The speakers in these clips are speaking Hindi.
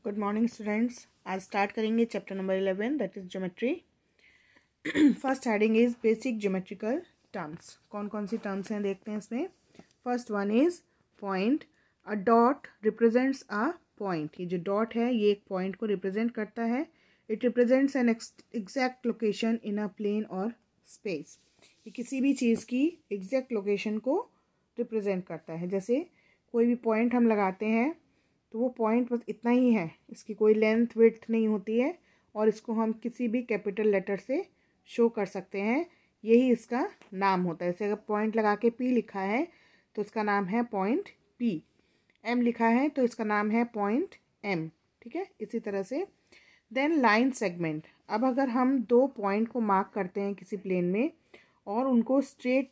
Good morning students. आज स्टार्ट करेंगे chapter number 11 that is geometry. First heading is basic geometrical terms. कौन कौन सी टर्म्स हैं देखते हैं इसमें। First one is point. A dot represents a point. ये जो डॉट है ये एक पॉइंट को रिप्रेजेंट करता है। It represents an exact location in a plane और स्पेस। ये किसी भी चीज़ की एग्जैक्ट लोकेशन को रिप्रेजेंट करता है। जैसे कोई भी पॉइंट हम लगाते हैं तो वो पॉइंट बस इतना ही है, इसकी कोई लेंथ विड्थ नहीं होती है और इसको हम किसी भी कैपिटल लेटर से शो कर सकते हैं। यही इसका नाम होता है। जैसे अगर पॉइंट लगा के P लिखा है तो इसका नाम है पॉइंट P। M लिखा है तो इसका नाम है पॉइंट M। ठीक है, इसी तरह से देन लाइन सेगमेंट। अब अगर हम दो पॉइंट को मार्क करते हैं किसी प्लेन में और उनको स्ट्रेट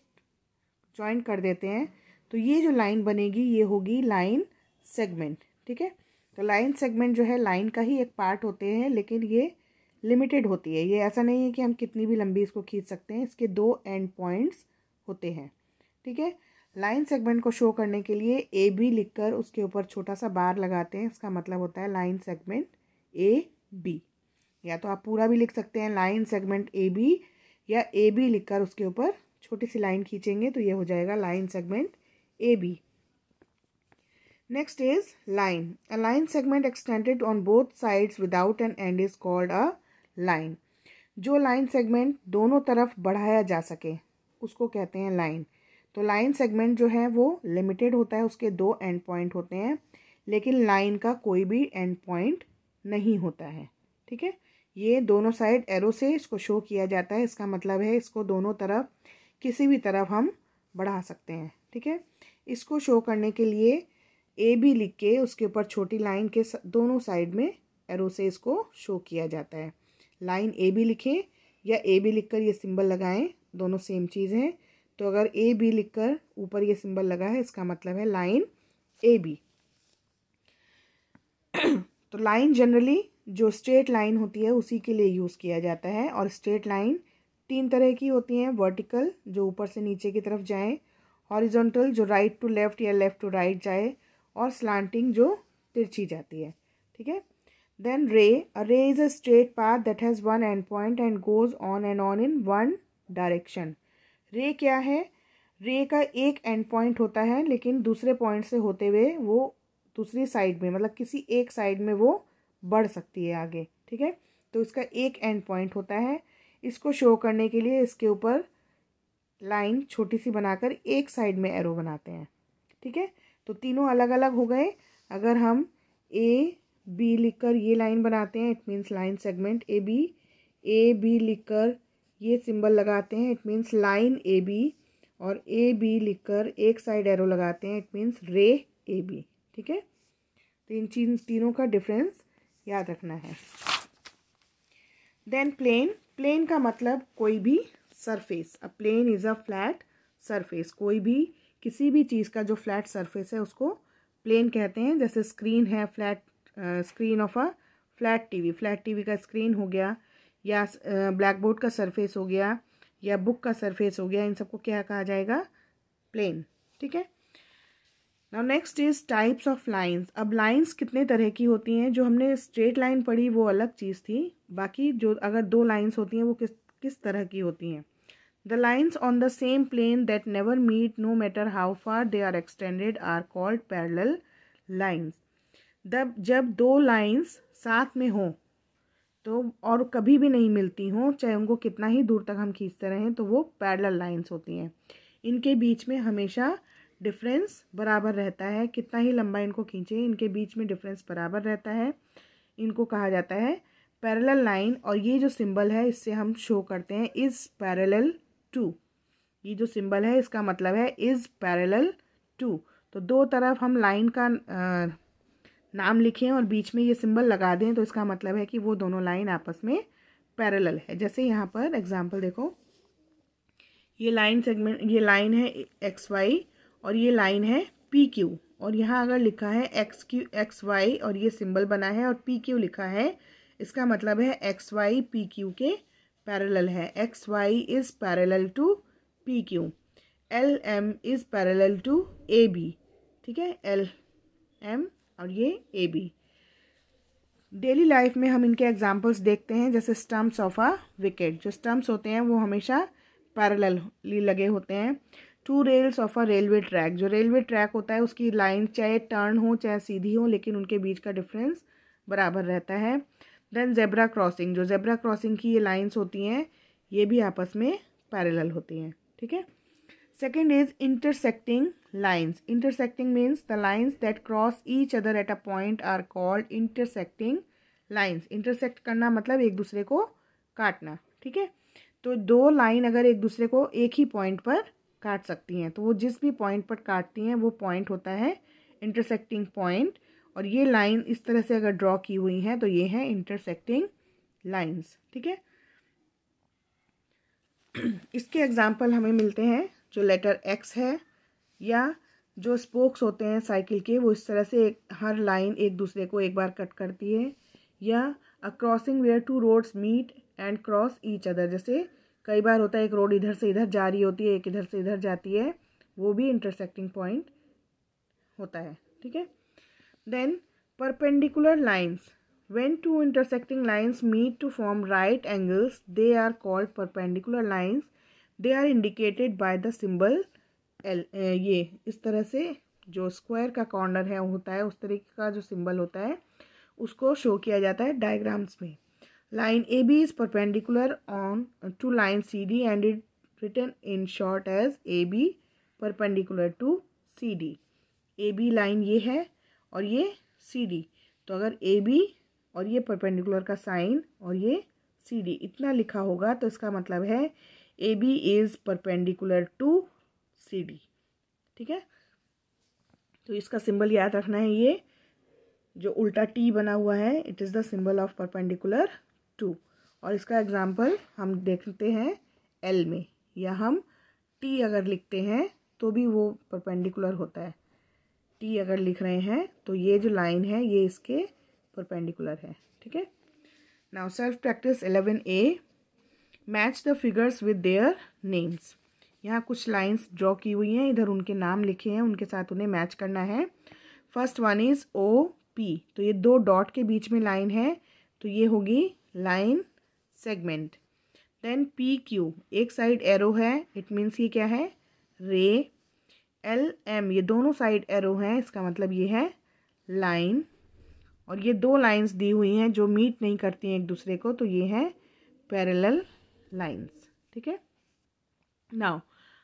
ज्वाइन कर देते हैं तो ये जो लाइन बनेगी ये होगी लाइन सेगमेंट। ठीक है, तो लाइन सेगमेंट जो है लाइन का ही एक पार्ट होते हैं, लेकिन ये लिमिटेड होती है। ये ऐसा नहीं है कि हम कितनी भी लंबी इसको खींच सकते हैं। इसके दो एंड पॉइंट्स होते हैं। ठीक है, लाइन सेगमेंट को शो करने के लिए ए बी लिखकर उसके ऊपर छोटा सा बार लगाते हैं। इसका मतलब होता है लाइन सेगमेंट ए बी। या तो आप पूरा भी लिख सकते हैं लाइन सेगमेंट ए बी, या ए बी लिखकर उसके ऊपर छोटी सी लाइन खींचेंगे तो ये हो जाएगा line segment A B. Next is line. A line segment extended on both sides without an end is called a line. जो लाइन सेगमेंट दोनों तरफ बढ़ाया जा सके उसको कहते हैं लाइन। तो लाइन सेगमेंट जो है वो लिमिटेड होता है, उसके दो एंड पॉइंट होते हैं, लेकिन लाइन का कोई भी एंड पॉइंट नहीं होता है। ठीक है, ये दोनों साइड एरो से इसको शो किया जाता है। इसका मतलब है इसको दोनों तरफ किसी भी तरफ हम बढ़ा सकते हैं। ठीक है, इसको शो करने के लिए ए बी लिख के उसके ऊपर छोटी लाइन के दोनों साइड में एरो से इसको शो किया जाता है। लाइन ए बी लिखें या ए बी लिखकर ये सिंबल लगाएं, दोनों सेम चीज़ है। तो अगर ए बी लिखकर ऊपर ये सिंबल लगा है इसका मतलब है लाइन ए बी। तो लाइन जनरली जो स्ट्रेट लाइन होती है उसी के लिए यूज़ किया जाता है। और स्ट्रेट लाइन तीन तरह की होती हैं। वर्टिकल जो ऊपर से नीचे की तरफ जाए, हॉरिजॉन्टल जो राइट टू लेफ्ट या लेफ्ट टू राइट जाए, और स्लांटिंग जो तिरछी जाती है। ठीक है, देन रे। अ रे is a straight path that has one and point and goes on and on in one direction. रे क्या है? रे का एक एंड पॉइंट होता है, लेकिन दूसरे पॉइंट से होते हुए वो दूसरी साइड में, मतलब किसी एक साइड में वो बढ़ सकती है आगे। ठीक है, तो इसका एक एंड पॉइंट होता है। इसको शो करने के लिए इसके ऊपर लाइन छोटी सी बनाकर एक साइड में एरो बनाते हैं। ठीक है, तो तीनों अलग अलग हो गए। अगर हम ए बी लिखकर ये लाइन बनाते हैं it means line segment A B. A B लिखकर ये सिंबल लगाते हैं it means line A B. और ए बी लिखकर एक साइड एरो लगाते हैं इट मीन्स रे ए बी। ठीक है, तो इन तीनों का डिफरेंस याद रखना है। Then plane. प्लेन का मतलब कोई भी surface. A plane is a flat surface. कोई भी किसी भी चीज़ का जो फ्लैट सरफेस है उसको प्लेन कहते हैं। जैसे स्क्रीन है, flat screen of a flat TV. Flat TV का स्क्रीन हो गया, या ब्लैक बोर्ड का सरफेस हो गया, या बुक का सरफेस हो गया। इन सबको क्या कहा जाएगा? प्लेन। ठीक है, now next is types of lines. अब लाइंस कितने तरह की होती हैं? जो हमने स्ट्रेट लाइन पढ़ी वो अलग चीज़ थी। बाकी जो अगर दो लाइंस होती हैं वो किस तरह की होती हैं? The lines on the same plane that never meet no matter how far they are extended are called parallel lines. जब दो लाइंस साथ में हों तो और कभी भी नहीं मिलती हों, चाहे उनको कितना ही दूर तक हम खींचते रहें, तो वो पैरेलल लाइंस होती हैं। इनके बीच में हमेशा डिफरेंस बराबर रहता है। कितना ही लंबा इनको खींचें इनके बीच में डिफरेंस बराबर रहता है। इनको कहा जाता है पैरेलल लाइन। और ये जो सिंबल है इससे हम शो करते हैं इज पैरेलल टू। ये जो सिंबल है इसका मतलब है इज पैरेलल टू। तो दो तरफ हम लाइन का नाम लिखें और बीच में ये सिंबल लगा दें तो इसका मतलब है कि वो दोनों लाइन आपस में पैरेलल है। जैसे यहाँ पर एग्जांपल देखो, ये लाइन सेगमेंट, ये लाइन है एक्स वाई और ये लाइन है पी क्यू। और यहाँ अगर लिखा है एक्स वाई और ये सिंबल बना है और पी क्यू लिखा है, इसका मतलब है एक्स वाई पी क्यू के पैरेलल है। X Y is parallel to P Q. L M is parallel to A B. ठीक है, एल एम और ये ए बी। डेली लाइफ में हम इनके एग्जांपल्स देखते हैं, जैसे स्टम्प्स ऑफ अ विकेट। जो स्टम्प्स होते हैं वो हमेशा पैरेलली लगे होते हैं। Two rails of a railway track. जो रेलवे ट्रैक होता है उसकी लाइन चाहे टर्न हो चाहे सीधी हो, लेकिन उनके बीच का डिफरेंस बराबर रहता है। Then zebra crossing. जो जेब्रा क्रॉसिंग की ये लाइन्स होती हैं ये भी आपस में पैरेलल होती हैं, ठीक है। Second is intersecting lines. Intersecting means the lines that cross each other at a point are called intersecting lines. Intersect करना मतलब एक दूसरे को काटना, ठीक है। तो दो लाइन अगर एक दूसरे को एक ही पॉइंट पर काट सकती हैं तो वो जिस भी पॉइंट पर काटती हैं वो पॉइंट होता है इंटरसेक्टिंग पॉइंट। और ये लाइन इस तरह से अगर ड्रॉ की हुई हैं तो ये है इंटरसेक्टिंग लाइन्स, ठीक है। इसके एग्जाम्पल हमें मिलते हैं जो लेटर एक्स है, या जो स्पोक्स होते हैं साइकिल के वो इस तरह से हर लाइन एक दूसरे को एक बार कट करती है, या a crossing where two roads meet and cross each other. जैसे कई बार होता है एक रोड इधर से इधर जा रही होती है, एक इधर से इधर जाती है, वो भी इंटरसेक्टिंग पॉइंट होता है, ठीक है। Then perpendicular lines. When two intersecting lines meet to form right angles, they are called perpendicular lines. They are indicated by the symbol L. ये इस तरह से जो स्क्वायर का कॉर्नर है होता है उस तरीके का जो सिंबल होता है उसको शो किया जाता है डायग्राम्स में। Line A B is perpendicular on to line C D and it written in short as A B perpendicular to C D. A B line ये है और ये सी डी, तो अगर ए बी और ये परपेंडिकुलर का साइन और ये सी डी इतना लिखा होगा तो इसका मतलब है A B is perpendicular to C D, ठीक है। तो इसका सिंबल याद रखना है, ये जो उल्टा टी बना हुआ है it is the symbol of perpendicular to. और इसका एग्जाम्पल हम देखते हैं एल में, या हम टी अगर लिखते हैं तो भी वो परपेंडिकुलर होता है। टी अगर लिख रहे हैं तो ये जो लाइन है ये इसके परपेंडिकुलर है, ठीक है। Now self practice 11A। Match the figures with their names. यहाँ कुछ लाइंस ड्रॉ की हुई हैं, इधर उनके नाम लिखे हैं, उनके साथ उन्हें मैच करना है। First one is O P, तो ये दो डॉट के बीच में लाइन है तो ये होगी line segment. Then P Q, एक साइड एरो है, इट मीन्स ये क्या है रे। एल एम, ये दोनों साइड एरो हैं, इसका मतलब ये है लाइन। और ये दो लाइंस दी हुई हैं जो मीट नहीं करती हैं एक दूसरे को, तो ये है पैरेलल लाइंस, ठीक है। Now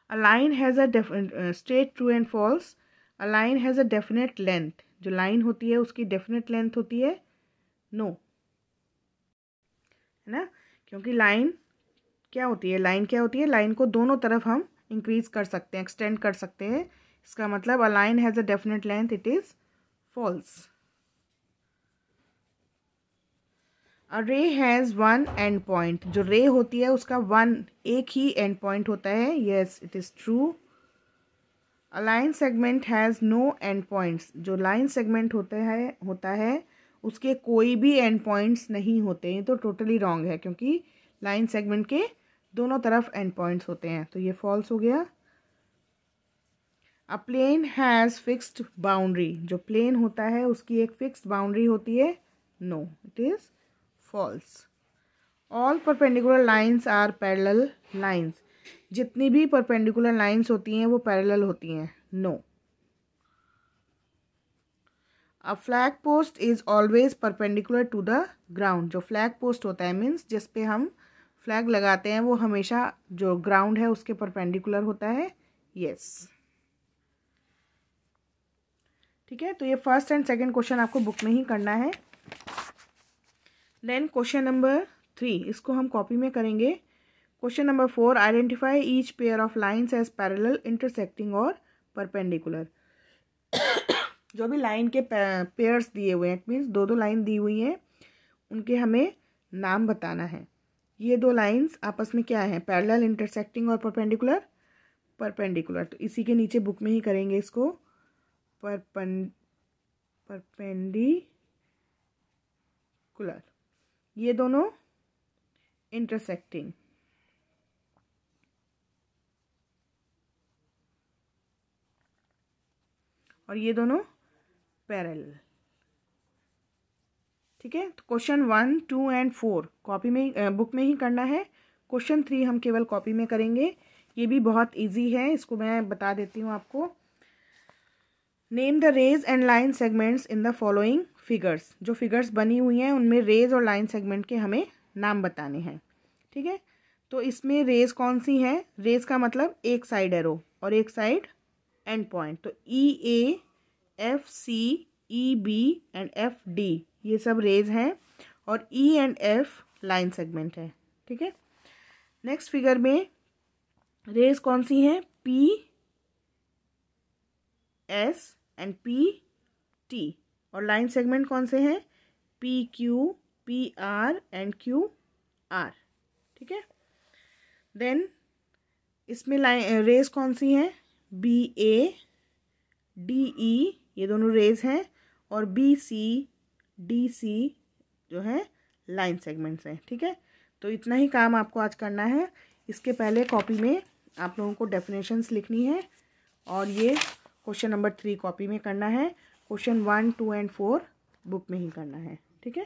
a line has a straight true and false. A line has a definite length. जो लाइन होती है उसकी डेफिनेट लेंथ होती है नो, है ना, क्योंकि लाइन क्या होती है, लाइन क्या होती है, लाइन को दोनों तरफ हम इंक्रीज कर सकते हैं, एक्सटेंड कर सकते हैं। इसका मतलब a line has a definite length, it is false. A ray has one and point. जो रे होती है उसका वन एक ही एंड पॉइंट होता है, yes it is true. A line segment has no end points. जो लाइन सेगमेंट होता है उसके कोई भी एंड पॉइंट्स नहीं होते हैं, तो टोटली रॉन्ग है क्योंकि लाइन सेगमेंट के दोनों तरफ एंड पॉइंट्स होते हैं, तो ये फॉल्स हो गया। A plane has fixed boundary. जो प्लेन होता है उसकी एक फिक्स्ड बाउंड्री होती है, no it is false. All perpendicular lines are parallel lines. जितनी भी परपेंडिकुलर लाइन्स होती हैं वो पैरेलल होती हैं, no. A flag post is always perpendicular to the ground. जो फ्लैग पोस्ट होता है मीन्स जिस पे हम फ्लैग लगाते हैं वो हमेशा जो ग्राउंड है उसके परपेंडिकुलर होता है, यस, ठीक है। तो ये फर्स्ट एंड सेकंड क्वेश्चन आपको बुक में ही करना है। देन क्वेश्चन नंबर 3, इसको हम कॉपी में करेंगे। Question number 4, identify each pair of lines as parallel, intersecting और परपेंडिकुलर। जो भी लाइन के पेयर्स दिए हुए हैं, इट मीन्स दो दो लाइन दी हुई हैं, उनके हमें नाम बताना है। ये दो लाइंस आपस में क्या है, पैरेलल, इंटरसेक्टिंग और परपेंडिकुलर। परपेंडिकुलर, तो इसी के नीचे बुक में ही करेंगे इसको। परपेंडिकुलर, ये दोनों इंटरसेक्टिंग, और ये दोनों पैरेलल, ठीक है। तो क्वेश्चन 1, 2 एंड 4 कॉपी में बुक में ही करना है। क्वेश्चन 3 हम केवल कॉपी में करेंगे। ये भी बहुत इजी है, इसको मैं बता देती हूँ आपको। Name the rays and line segments in the following figures. जो फिगर्स बनी हुई हैं उनमें रेज और लाइन सेगमेंट के हमें नाम बताने हैं। ठीक है। तो इसमें रेज कौन सी है? रेज का मतलब एक साइड एरो और एक साइड एंड पॉइंट। तो EA, FC, EB and FD ये सब रेज हैं और E and F line segment है। ठीक है। नेक्स्ट फिगर में रेज कौन सी है? P, S एंड PT और लाइन सेगमेंट कौन से हैं? PQ, PR and QR। ठीक है। देन इसमें लाइन रेज कौन सी है? BA, DE ये दोनों रेज हैं और BC, DC जो है लाइन सेगमेंट्स हैं। ठीक है। तो इतना ही काम आपको आज करना है। इसके पहले कॉपी में आप लोगों को डेफिनेशंस लिखनी है और ये क्वेश्चन नंबर 3 कॉपी में करना है। क्वेश्चन 1, 2 एंड 4 बुक में ही करना है। ठीक है।